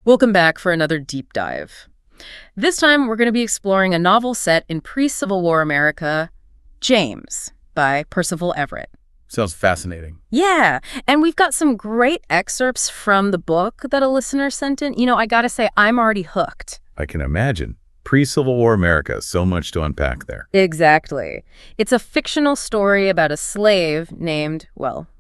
Welcome back for another deep dive. This time, we're going to be exploring a novel set in pre-Civil War America, James, by Percival Everett. Sounds fascinating. Yeah, and we've got some great excerpts from the book that a listener sent in. I gotta say, I'm already hooked. I can imagine. Pre-Civil War America, so much to unpack there. Exactly. It's a fictional story about a slave named,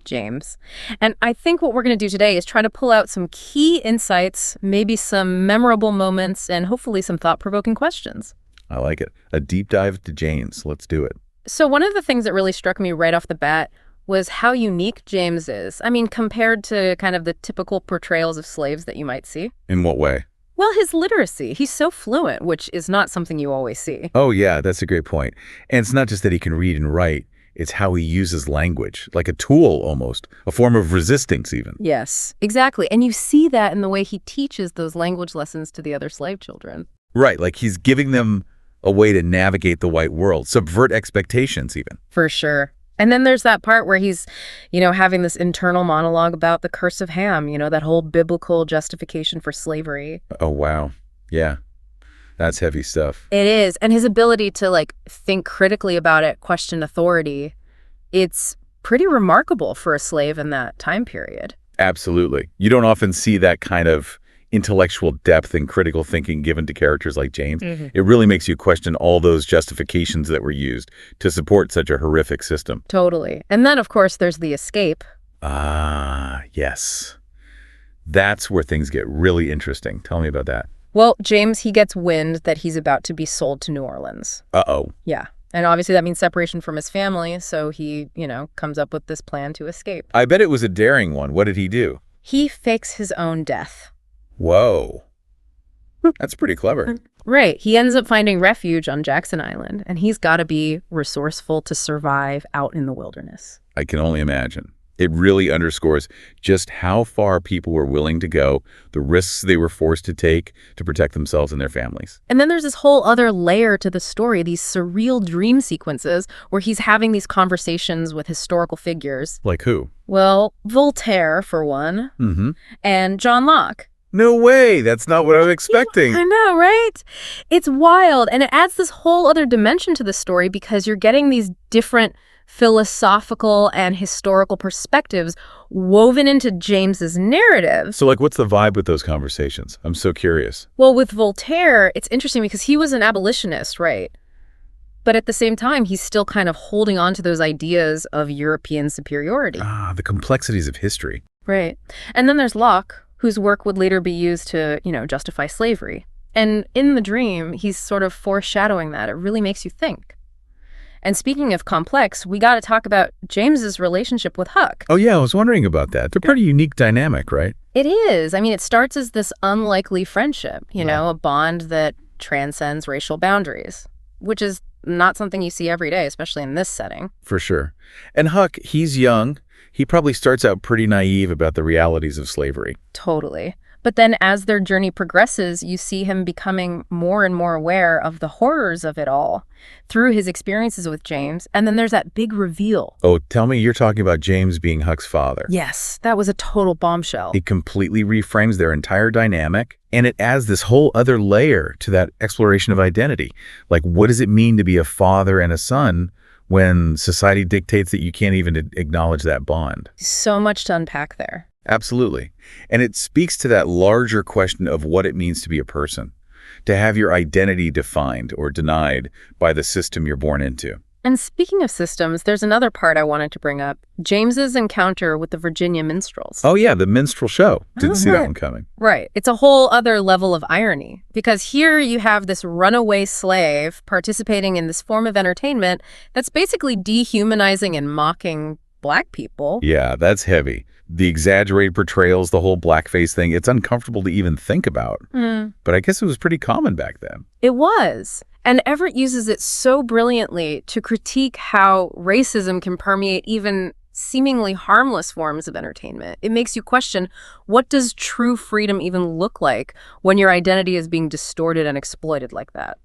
James. And I think what we're going to do today is try to pull out some key insights, maybe some memorable moments, and hopefully some thought-provoking questions. I like it. A deep dive to James. Let's do it. So one of the things that really struck me right off the bat was how unique James is. I mean, compared to kind of the typical portrayals of slaves that you might see. In what way? Well, his literacy. He's so fluent, which is not something you always see. Oh, yeah, that's a great point. And it's not just that he can read and write. It's how he uses language, like a tool almost, a form of resistance even. Yes, exactly. And you see that in the way he teaches those language lessons to the other slave children. Right, like he's giving them a way to navigate the white world, subvert expectations even. For sure. And then there's that part where he's, having this internal monologue about the curse of Ham, that whole biblical justification for slavery. Oh, wow. Yeah. That's heavy stuff. It is. And his ability to, think critically about it, question authority, it's pretty remarkable for a slave in that time period. Absolutely. You don't often see that kind of intellectual depth and critical thinking given to characters like James. Mm-hmm. It really makes you question all those justifications that were used to support such a horrific system. Totally. And then, of course, there's the escape. Ah, yes. That's where things get really interesting. Tell me about that. Well, James, he gets wind that he's about to be sold to New Orleans. Uh-oh. Yeah. And obviously that means separation from his family, so he, comes up with this plan to escape. I bet it was a daring one. What did he do? He fakes his own death. Whoa. That's pretty clever. Right. He ends up finding refuge on Jackson Island, and he's got to be resourceful to survive out in the wilderness. I can only imagine. It really underscores just how far people were willing to go, the risks they were forced to take to protect themselves and their families. And then there's this whole other layer to the story, these surreal dream sequences where he's having these conversations with historical figures. Like who? Well, Voltaire, for one, and John Locke. No way! That's not what I was expecting. I know, right? It's wild, and it adds this whole other dimension to the story because you're getting these different philosophical and historical perspectives woven into James's narrative. So, what's the vibe with those conversations? I'm so curious. Well, with Voltaire, it's interesting because he was an abolitionist, right? But at the same time, he's still kind of holding on to those ideas of European superiority. Ah, the complexities of history. Right. And then there's Locke, whose work would later be used to, justify slavery. And in the dream, he's sort of foreshadowing that. It really makes you think. And speaking of complex, we got to talk about James's relationship with Huck. Oh, yeah, I was wondering about that. They're pretty unique dynamic, right? It is. I mean, it starts as this unlikely friendship, a bond that transcends racial boundaries, which is not something you see every day, especially in this setting. For sure. And Huck, he's young. He probably starts out pretty naive about the realities of slavery. Totally. But then as their journey progresses, you see him becoming more and more aware of the horrors of it all through his experiences with James. And then there's that big reveal. Oh, tell me you're talking about James being Huck's father. Yes, that was a total bombshell. It completely reframes their entire dynamic, and it adds this whole other layer to that exploration of identity. Like, what does it mean to be a father and a son when society dictates that you can't even acknowledge that bond? So much to unpack there. Absolutely. And it speaks to that larger question of what it means to be a person, to have your identity defined or denied by the system you're born into. And speaking of systems, there's another part I wanted to bring up. James's encounter with the Virginia minstrels. Oh, yeah, the minstrel show. Didn't see that one coming. Right. It's a whole other level of irony because here you have this runaway slave participating in this form of entertainment that's basically dehumanizing and mocking Black people. Yeah, that's heavy. The exaggerated portrayals, the whole blackface thing, it's uncomfortable to even think about. But I guess it was pretty common back then. It was. And Everett uses it so brilliantly to critique how racism can permeate even seemingly harmless forms of entertainment. It makes you question, what does true freedom even look like when your identity is being distorted and exploited like that?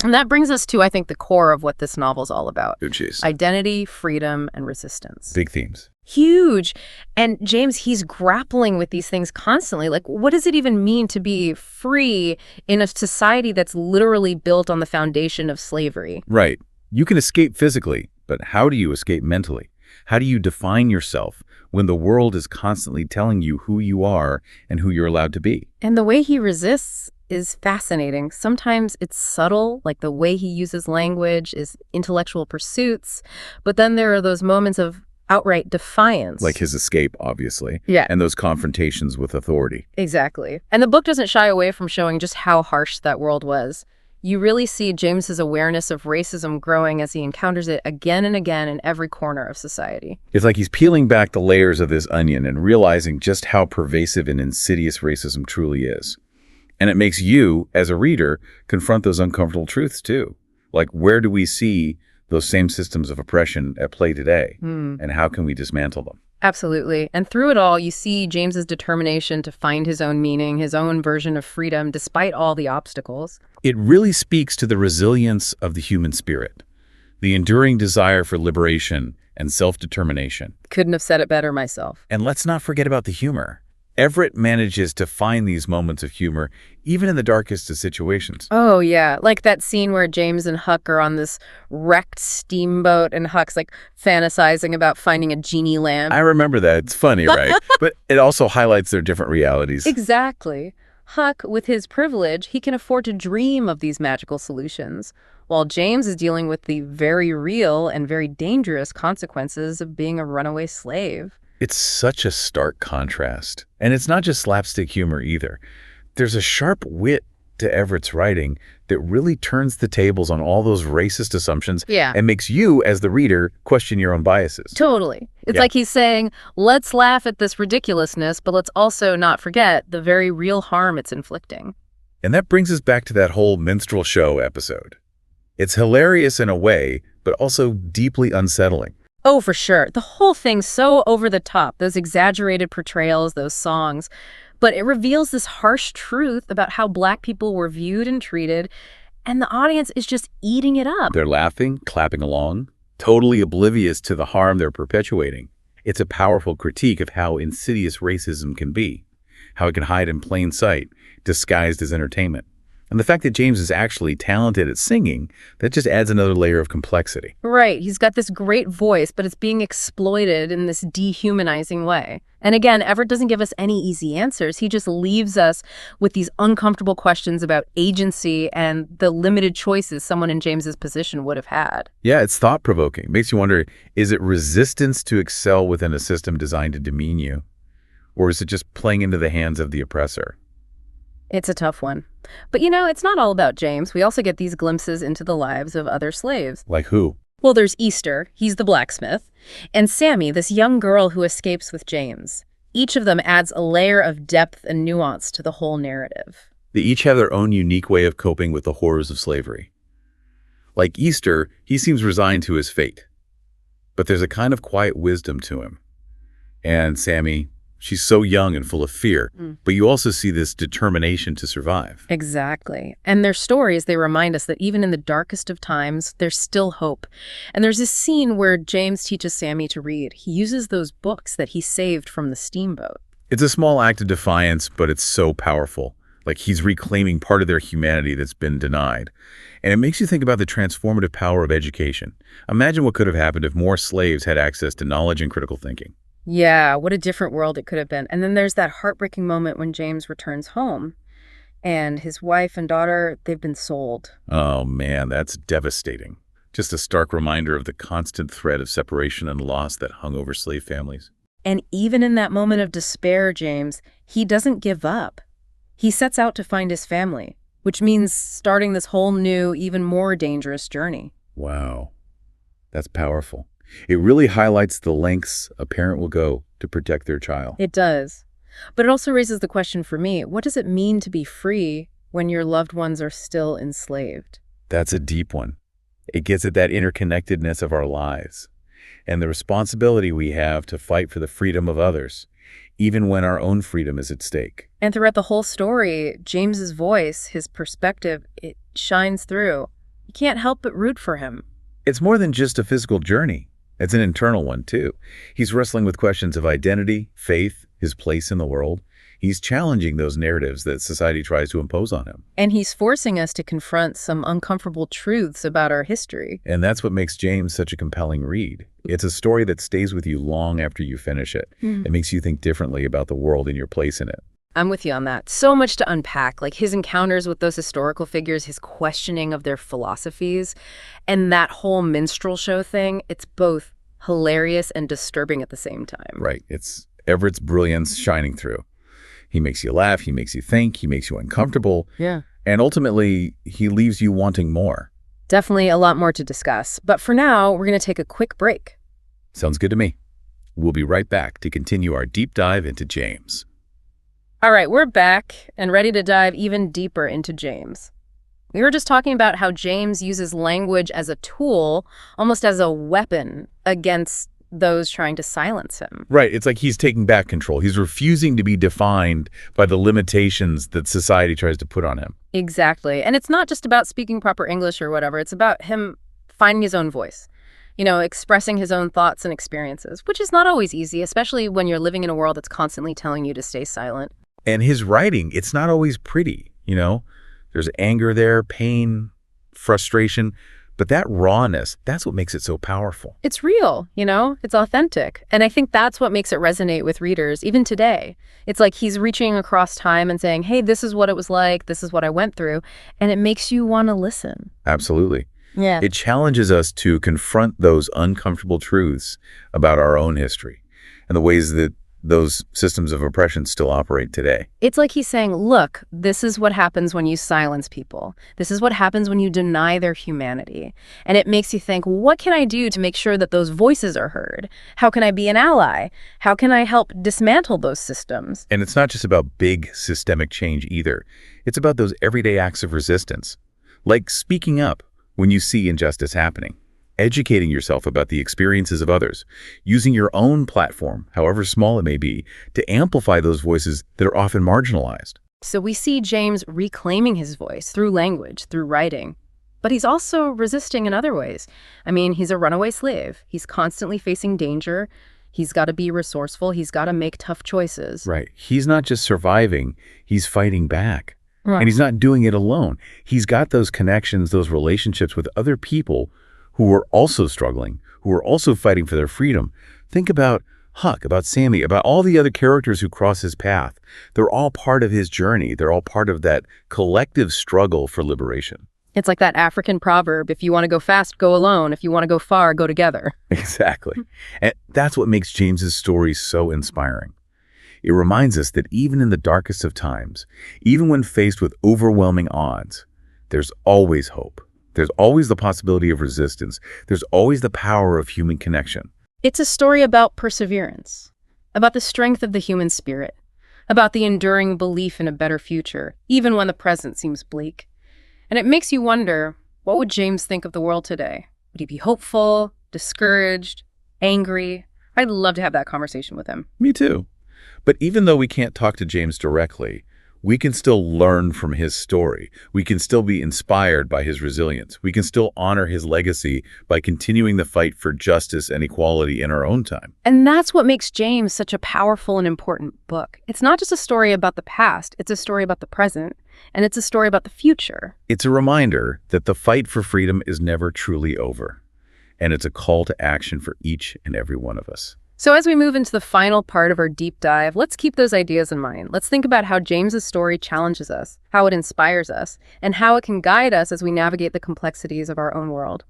And that brings us to, I think, the core of what this novel's all about. Oh, geez. Identity, freedom, and resistance. Big themes. Huge. And James, he's grappling with these things constantly. Like, what does it even mean to be free in a society that's literally built on the foundation of slavery? Right. You can escape physically, but how do you escape mentally? How do you define yourself when the world is constantly telling you who you are and who you're allowed to be? And the way he resists is fascinating. Sometimes it's subtle, like the way he uses language, his intellectual pursuits. But then there are those moments of outright defiance. Like his escape, obviously. Yeah. And those confrontations with authority. Exactly. And the book doesn't shy away from showing just how harsh that world was. You really see James's awareness of racism growing as he encounters it again and again in every corner of society. It's like he's peeling back the layers of this onion and realizing just how pervasive and insidious racism truly is. And it makes you, as a reader, confront those uncomfortable truths too. Like, where do we see those same systems of oppression at play today? And how can we dismantle them? Absolutely. And through it all, you see James's determination to find his own meaning, his own version of freedom, despite all the obstacles. It really speaks to the resilience of the human spirit, the enduring desire for liberation and self-determination. Couldn't have said it better myself. And let's not forget about the humor. Everett manages to find these moments of humor, even in the darkest of situations. Oh, yeah. Like that scene where James and Huck are on this wrecked steamboat and Huck's like fantasizing about finding a genie lamp. I remember that. It's funny, right? But it also highlights their different realities. Exactly. Huck, with his privilege, he can afford to dream of these magical solutions, while James is dealing with the very real and very dangerous consequences of being a runaway slave. It's such a stark contrast. And it's not just slapstick humor either. There's a sharp wit to Everett's writing that really turns the tables on all those racist assumptions and makes you, as the reader, question your own biases. Totally. It's like he's saying, let's laugh at this ridiculousness, but let's also not forget the very real harm it's inflicting. And that brings us back to that whole minstrel show episode. It's hilarious in a way, but also deeply unsettling. Oh, for sure. The whole thing's so over the top, those exaggerated portrayals, those songs. But it reveals this harsh truth about how Black people were viewed and treated, and the audience is just eating it up. They're laughing, clapping along, totally oblivious to the harm they're perpetuating. It's a powerful critique of how insidious racism can be, how it can hide in plain sight, disguised as entertainment. And the fact that James is actually talented at singing, that just adds another layer of complexity. Right. He's got this great voice, but it's being exploited in this dehumanizing way. And again, Everett doesn't give us any easy answers. He just leaves us with these uncomfortable questions about agency and the limited choices someone in James's position would have had. Yeah, it's thought-provoking. It makes you wonder, is it resistance to excel within a system designed to demean you? Or is it just playing into the hands of the oppressor? It's a tough one. But it's not all about James. We also get these glimpses into the lives of other slaves. Like who? Well, there's Easter, he's the blacksmith, and Sammy, this young girl who escapes with James. Each of them adds a layer of depth and nuance to the whole narrative. They each have their own unique way of coping with the horrors of slavery. Like Easter, he seems resigned to his fate. But there's a kind of quiet wisdom to him. And Sammy, she's so young and full of fear, but you also see this determination to survive. Exactly. And their stories, they remind us that even in the darkest of times, there's still hope. And there's this scene where James teaches Sammy to read. He uses those books that he saved from the steamboat. It's a small act of defiance, but it's so powerful. Like he's reclaiming part of their humanity that's been denied. And it makes you think about the transformative power of education. Imagine what could have happened if more slaves had access to knowledge and critical thinking. Yeah, what a different world it could have been. And then there's that heartbreaking moment when James returns home and his wife and daughter, they've been sold. Oh man, that's devastating. Just a stark reminder of the constant threat of separation and loss that hung over slave families. And even in that moment of despair, James, he doesn't give up. He sets out to find his family, which means starting this whole new, even more dangerous journey. Wow, that's powerful. It really highlights the lengths a parent will go to protect their child. It does. But it also raises the question for me, what does it mean to be free when your loved ones are still enslaved? That's a deep one. It gets at that interconnectedness of our lives and the responsibility we have to fight for the freedom of others, even when our own freedom is at stake. And throughout the whole story, James's voice, his perspective, it shines through. You can't help but root for him. It's more than just a physical journey. It's an internal one, too. He's wrestling with questions of identity, faith, his place in the world. He's challenging those narratives that society tries to impose on him. And he's forcing us to confront some uncomfortable truths about our history. And that's what makes James such a compelling read. It's a story that stays with you long after you finish it. It makes you think differently about the world and your place in it. I'm with you on that. So much to unpack, like his encounters with those historical figures, his questioning of their philosophies, and that whole minstrel show thing. It's both hilarious and disturbing at the same time. Right. It's Everett's brilliance shining through. He makes you laugh, he makes you think, he makes you uncomfortable. Yeah. And ultimately, he leaves you wanting more. Definitely a lot more to discuss. But for now, we're going to take a quick break. Sounds good to me. We'll be right back to continue our deep dive into James. All right, we're back and ready to dive even deeper into James. We were just talking about how James uses language as a tool, almost as a weapon against those trying to silence him. Right. It's like he's taking back control. He's refusing to be defined by the limitations that society tries to put on him. Exactly. And it's not just about speaking proper English or whatever. It's about him finding his own voice, expressing his own thoughts and experiences, which is not always easy, especially when you're living in a world that's constantly telling you to stay silent. And his writing, it's not always pretty, There's anger there, pain, frustration. But that rawness, that's what makes it so powerful. It's real, it's authentic. And I think that's what makes it resonate with readers, even today. It's like he's reaching across time and saying, hey, this is what it was like, this is what I went through, and it makes you want to listen. Absolutely. Yeah. It challenges us to confront those uncomfortable truths about our own history and the ways that those systems of oppression still operate today. It's like he's saying, look, this is what happens when you silence people. This is what happens when you deny their humanity. And it makes you think, what can I do to make sure that those voices are heard? How can I be an ally? How can I help dismantle those systems? And it's not just about big systemic change either. It's about those everyday acts of resistance, like speaking up when you see injustice happening, educating yourself about the experiences of others, using your own platform, however small it may be, to amplify those voices that are often marginalized. So we see James reclaiming his voice through language, through writing. But he's also resisting in other ways. I mean, he's a runaway slave. He's constantly facing danger. He's got to be resourceful. He's got to make tough choices. Right. He's not just surviving, he's fighting back. Right. And he's not doing it alone. He's got those connections, those relationships with other people who are also struggling, who are also fighting for their freedom. Think about Huck, about Sammy, about all the other characters who cross his path. They're all part of his journey. They're all part of that collective struggle for liberation. It's like that African proverb, if you want to go fast, go alone. If you want to go far, go together. Exactly. And that's what makes James's story so inspiring. It reminds us that even in the darkest of times, even when faced with overwhelming odds, there's always hope. There's always the possibility of resistance. There's always the power of human connection. It's a story about perseverance, about the strength of the human spirit, about the enduring belief in a better future, even when the present seems bleak. And it makes you wonder, what would James think of the world today? Would he be hopeful, discouraged, angry? I'd love to have that conversation with him. Me too. But even though we can't talk to James directly, we can still learn from his story. We can still be inspired by his resilience. We can still honor his legacy by continuing the fight for justice and equality in our own time. And that's what makes James such a powerful and important book. It's not just a story about the past, it's a story about the present, and it's a story about the future. It's a reminder that the fight for freedom is never truly over, and it's a call to action for each and every one of us. So as we move into the final part of our deep dive, let's keep those ideas in mind. Let's think about how James's story challenges us, how it inspires us, and how it can guide us as we navigate the complexities of our own world.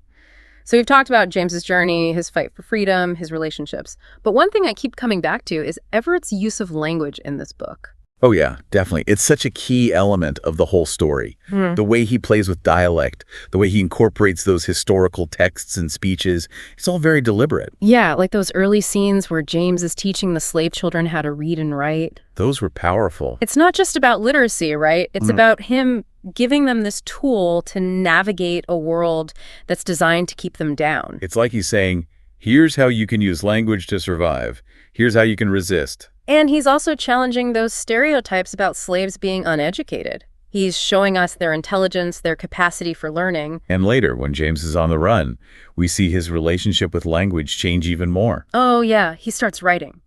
So we've talked about James's journey, his fight for freedom, his relationships. But one thing I keep coming back to is Everett's use of language in this book. Oh yeah, definitely. It's such a key element of the whole story. The way he plays with dialect, the way he incorporates those historical texts and speeches, it's all very deliberate. Yeah, like those early scenes where James is teaching the slave children how to read and write. Those were powerful. It's not just about literacy, right? It's about him giving them this tool to navigate a world that's designed to keep them down. It's like he's saying, here's how you can use language to survive. Here's how you can resist. And he's also challenging those stereotypes about slaves being uneducated. He's showing us their intelligence, their capacity for learning. And later, when James is on the run, we see his relationship with language change even more. Oh, yeah, he starts writing.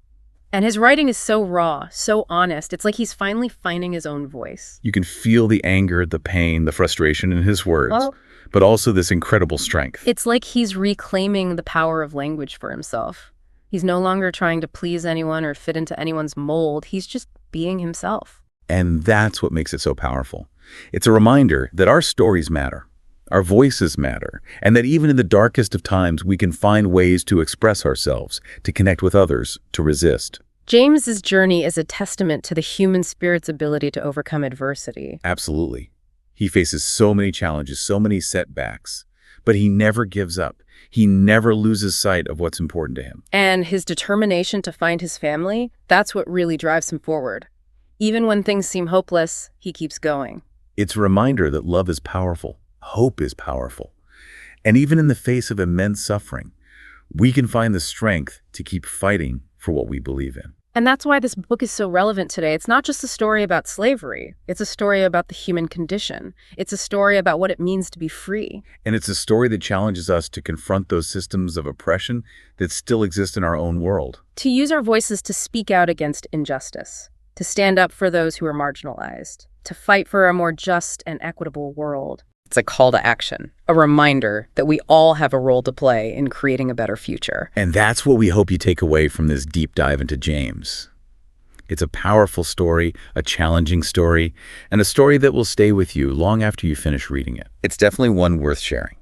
And his writing is so raw, so honest. It's like he's finally finding his own voice. You can feel the anger, the pain, the frustration in his words, Oh. but also this incredible strength. It's like he's reclaiming the power of language for himself. He's no longer trying to please anyone or fit into anyone's mold. He's just being himself. And that's what makes it so powerful. It's a reminder that our stories matter, our voices matter, and that even in the darkest of times, we can find ways to express ourselves, to connect with others, to resist. James's journey is a testament to the human spirit's ability to overcome adversity. Absolutely. He faces so many challenges, so many setbacks, but he never gives up. He never loses sight of what's important to him. And his determination to find his family, that's what really drives him forward. Even when things seem hopeless, he keeps going. It's a reminder that love is powerful, hope is powerful, and even in the face of immense suffering, we can find the strength to keep fighting for what we believe in. And that's why this book is so relevant today. It's not just a story about slavery. It's a story about the human condition. It's a story about what it means to be free. And it's a story that challenges us to confront those systems of oppression that still exist in our own world. To use our voices to speak out against injustice, to stand up for those who are marginalized, to fight for a more just and equitable world. It's a call to action, a reminder that we all have a role to play in creating a better future. And that's what we hope you take away from this deep dive into James. It's a powerful story, a challenging story, and a story that will stay with you long after you finish reading it. It's definitely one worth sharing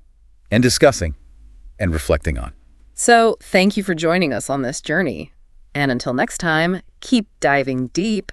and discussing and reflecting on. So, thank you for joining us on this journey. And until next time, keep diving deep.